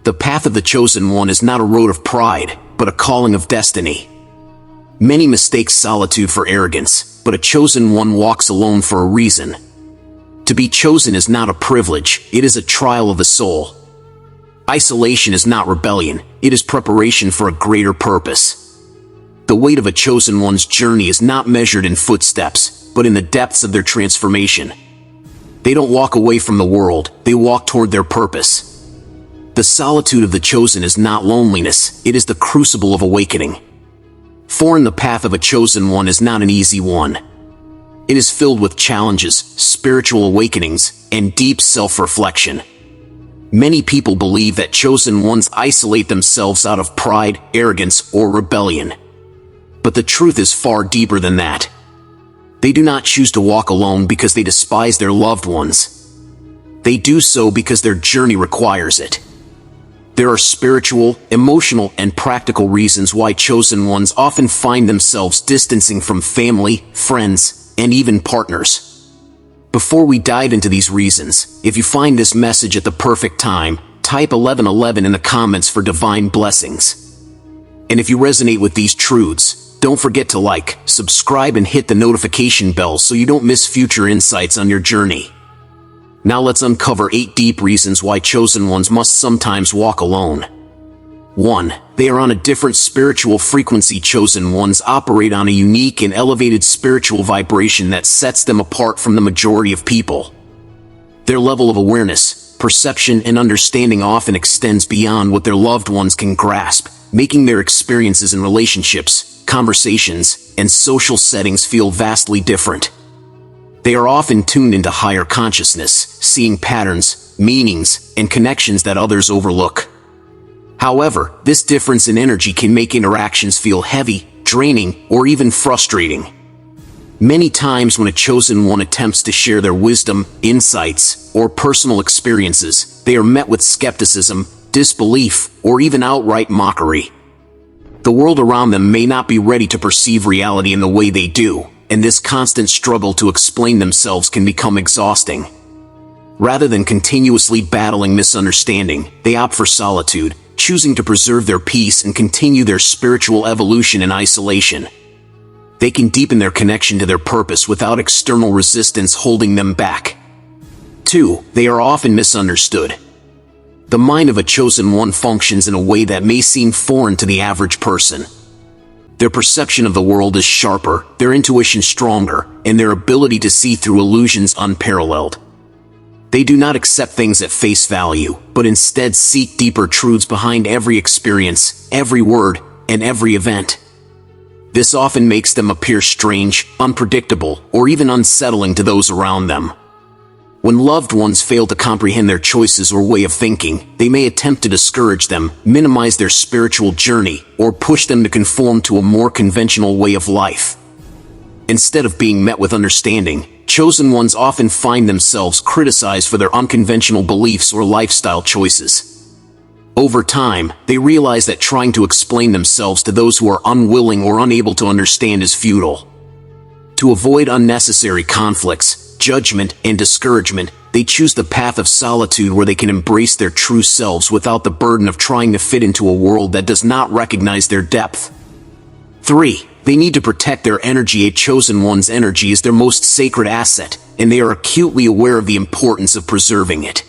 The path of the chosen one is not a road of pride, but a calling of destiny. Many mistake solitude for arrogance, but a chosen one walks alone for a reason. To be chosen is not a privilege, it is a trial of the soul. Isolation is not rebellion, it is preparation for a greater purpose. The weight of a chosen one's journey is not measured in footsteps, but in the depths of their transformation. They don't walk away from the world, they walk toward their purpose. The solitude of the chosen is not loneliness, it is the crucible of awakening. For the path of a chosen one is not an easy one. It is filled with challenges, spiritual awakenings, and deep self-reflection. Many people believe that chosen ones isolate themselves out of pride, arrogance, or rebellion. But the truth is far deeper than that. They do not choose to walk alone because they despise their loved ones. They do so because their journey requires it. There are spiritual, emotional, and practical reasons why chosen ones often find themselves distancing from family, friends, and even partners. Before we dive into these reasons, if you find this message at the perfect time, type 1111 in the comments for divine blessings. And if you resonate with these truths, don't forget to like, subscribe, and hit the notification bell so you don't miss future insights on your journey. Now let's uncover 8 deep reasons why chosen ones must sometimes walk alone. 1. They are on a different spiritual frequency. Chosen ones operate on a unique and elevated spiritual vibration that sets them apart from the majority of people. Their level of awareness, perception, and understanding often extends beyond what their loved ones can grasp, making their experiences in relationships, conversations, and social settings feel vastly different. They are often tuned into higher consciousness, seeing patterns, meanings, and connections that others overlook. However, this difference in energy can make interactions feel heavy, draining, or even frustrating. Many times when a chosen one attempts to share their wisdom, insights, or personal experiences, they are met with skepticism, disbelief, or even outright mockery. The world around them may not be ready to perceive reality in the way they do, and this constant struggle to explain themselves can become exhausting. Rather than continuously battling misunderstanding, they opt for solitude, choosing to preserve their peace and continue their spiritual evolution in isolation. They can deepen their connection to their purpose without external resistance holding them back. 2. They are often misunderstood. The mind of a chosen one functions in a way that may seem foreign to the average person. Their perception of the world is sharper, their intuition stronger, and their ability to see through illusions unparalleled. They do not accept things at face value, but instead seek deeper truths behind every experience, every word, and every event. This often makes them appear strange, unpredictable, or even unsettling to those around them. When loved ones fail to comprehend their choices or way of thinking, they may attempt to discourage them, minimize their spiritual journey, or push them to conform to a more conventional way of life. Instead of being met with understanding, chosen ones often find themselves criticized for their unconventional beliefs or lifestyle choices. Over time, they realize that trying to explain themselves to those who are unwilling or unable to understand is futile. To avoid unnecessary conflicts, judgment, and discouragement, they choose the path of solitude where they can embrace their true selves without the burden of trying to fit into a world that does not recognize their depth. 3. They need to protect their energy. A chosen one's energy is their most sacred asset, and they are acutely aware of the importance of preserving it.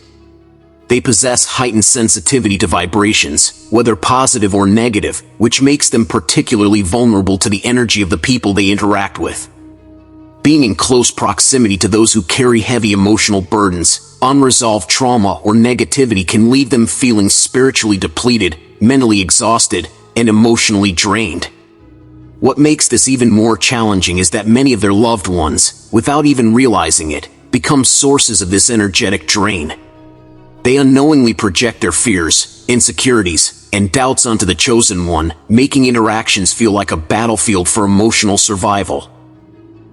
They possess heightened sensitivity to vibrations, whether positive or negative, which makes them particularly vulnerable to the energy of the people they interact with. Being in close proximity to those who carry heavy emotional burdens, unresolved trauma, or negativity can leave them feeling spiritually depleted, mentally exhausted, and emotionally drained. What makes this even more challenging is that many of their loved ones, without even realizing it, become sources of this energetic drain. They unknowingly project their fears, insecurities, and doubts onto the chosen one, making interactions feel like a battlefield for emotional survival.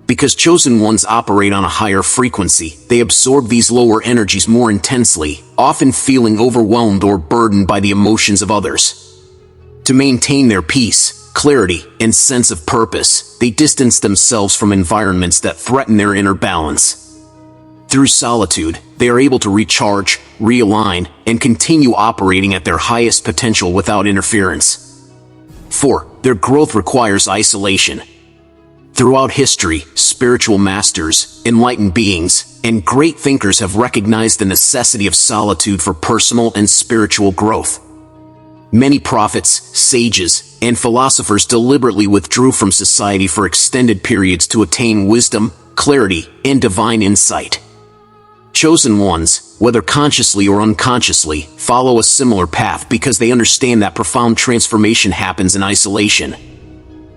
Because chosen ones operate on a higher frequency, they absorb these lower energies more intensely, often feeling overwhelmed or burdened by the emotions of others. To maintain their peace, clarity, and sense of purpose, they distance themselves from environments that threaten their inner balance. Through solitude, they are able to recharge, realign, and continue operating at their highest potential without interference. 4. Their growth requires isolation. Throughout history, spiritual masters, enlightened beings, and great thinkers have recognized the necessity of solitude for personal and spiritual growth. Many prophets, sages, and philosophers deliberately withdrew from society for extended periods to attain wisdom, clarity, and divine insight. Chosen ones, whether consciously or unconsciously, follow a similar path because they understand that profound transformation happens in isolation.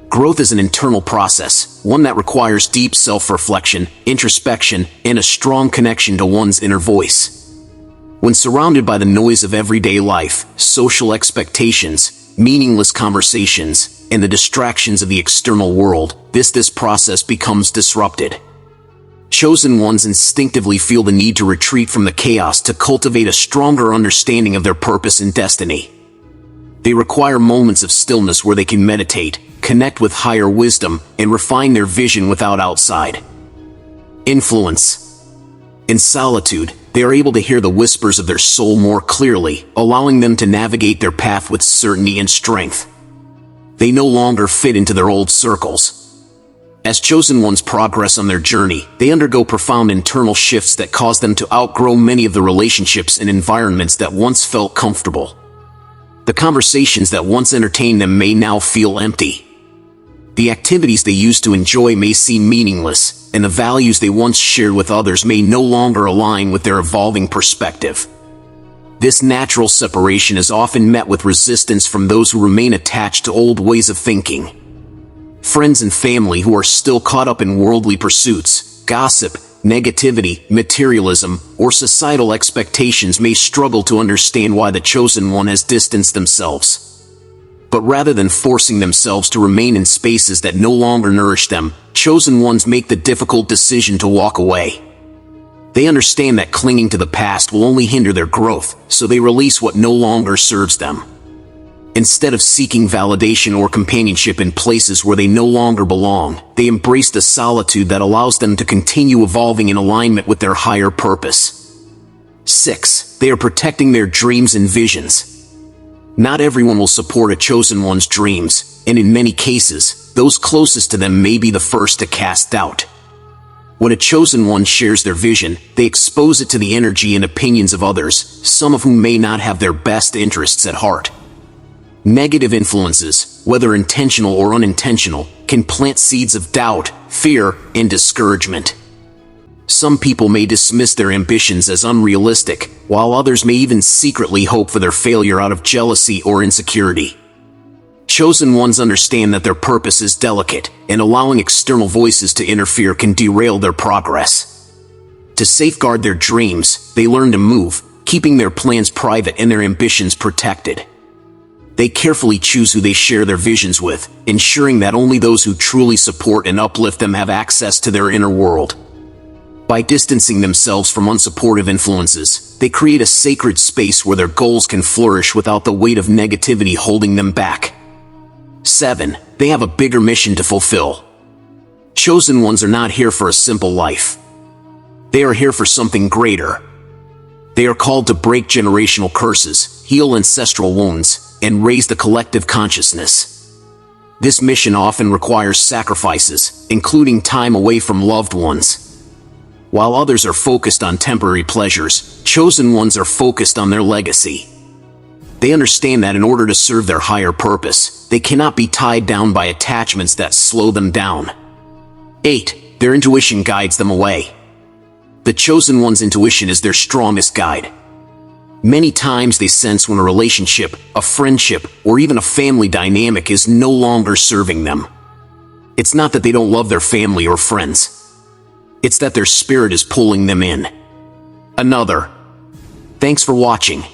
Growth is an internal process, one that requires deep self-reflection, introspection, and a strong connection to one's inner voice. When surrounded by the noise of everyday life, social expectations, meaningless conversations, and the distractions of the external world, this process becomes disrupted. Chosen ones instinctively feel the need to retreat from the chaos to cultivate a stronger understanding of their purpose and destiny. They require moments of stillness where they can meditate, connect with higher wisdom, and refine their vision without outside influence. In solitude, they are able to hear the whispers of their soul more clearly, allowing them to navigate their path with certainty and strength. They no longer fit into their old circles. As chosen ones progress on their journey, they undergo profound internal shifts that cause them to outgrow many of the relationships and environments that once felt comfortable. The conversations that once entertained them may now feel empty. The activities they used to enjoy may seem meaningless, and the values they once shared with others may no longer align with their evolving perspective. This natural separation is often met with resistance from those who remain attached to old ways of thinking. Friends and family who are still caught up in worldly pursuits, gossip, negativity, materialism, or societal expectations may struggle to understand why the chosen one has distanced themselves. But rather than forcing themselves to remain in spaces that no longer nourish them, chosen ones make the difficult decision to walk away. They understand that clinging to the past will only hinder their growth, so they release what no longer serves them. Instead of seeking validation or companionship in places where they no longer belong, they embrace the solitude that allows them to continue evolving in alignment with their higher purpose. 6. They are protecting their dreams and visions. Not everyone will support a chosen one's dreams, and in many cases, those closest to them may be the first to cast doubt. When a chosen one shares their vision, they expose it to the energy and opinions of others, some of whom may not have their best interests at heart. Negative influences, whether intentional or unintentional, can plant seeds of doubt, fear, and discouragement. Some people may dismiss their ambitions as unrealistic, while others may even secretly hope for their failure out of jealousy or insecurity. Chosen ones understand that their purpose is delicate, and allowing external voices to interfere can derail their progress. To safeguard their dreams, they learn to move, keeping their plans private and their ambitions protected. They carefully choose who they share their visions with, ensuring that only those who truly support and uplift them have access to their inner world. By distancing themselves from unsupportive influences, they create a sacred space where their goals can flourish without the weight of negativity holding them back. 7. They have a bigger mission to fulfill. Chosen ones are not here for a simple life. They are here for something greater. They are called to break generational curses, heal ancestral wounds, and raise the collective consciousness. This mission often requires sacrifices, including time away from loved ones. While others are focused on temporary pleasures, chosen ones are focused on their legacy. They understand that in order to serve their higher purpose, they cannot be tied down by attachments that slow them down. 8. Their intuition guides them away. The chosen one's intuition is their strongest guide. Many times they sense when a relationship, a friendship, or even a family dynamic is no longer serving them. It's not that they don't love their family or friends. It's that their spirit is pulling them in. Thanks for watching.